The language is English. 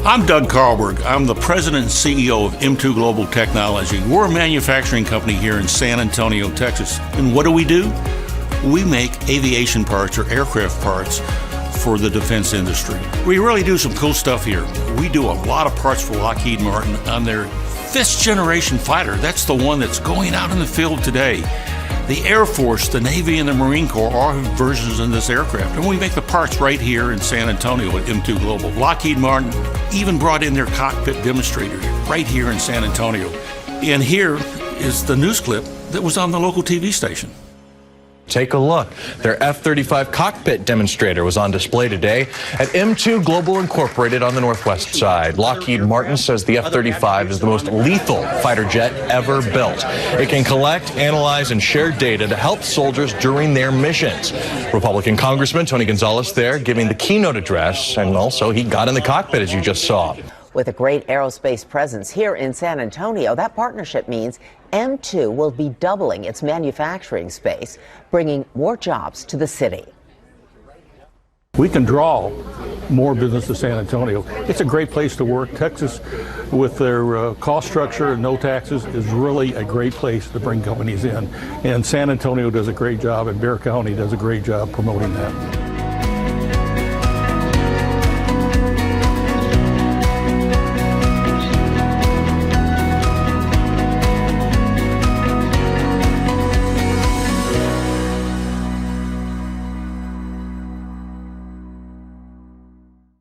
I'm Doug Carlberg. I'm the president and CEO of M2 Global Technology. We're a manufacturing company here in San Antonio, Texas. And what do? We make aviation parts or aircraft parts for the defense industry. We really do some cool stuff here. We do a lot of parts for Lockheed Martin on their 5th generation fighter. That's the one that's going out in the field today. The Air Force, the Navy, and the Marine Corps all have versions in this aircraft. And we make the parts right here in San Antonio at M2 Global. Lockheed Martin even brought in their Cockpit Demonstrator right here in San Antonio. And here is the news clip that was on the local TV station. Take a look. Their F-35 Cockpit Demonstrator was on display today at M2 Global Incorporated on the northwest side. Lockheed Martin says the F-35 is the most lethal fighter jet ever built. It can collect, analyze, and share data to help soldiers during their missions. Republican Congressman Tony Gonzalez there giving the keynote address, and also he got in the cockpit, as you just saw. With a great aerospace presence here in San Antonio, that partnership means M2 will be doubling its manufacturing space, bringing more jobs to the city. We can draw more business to San Antonio. It's a great place to work. Texas, with their cost structure and no taxes, is really a great place to bring companies in. And San Antonio does a great job, and Bexar County does a great job promoting that.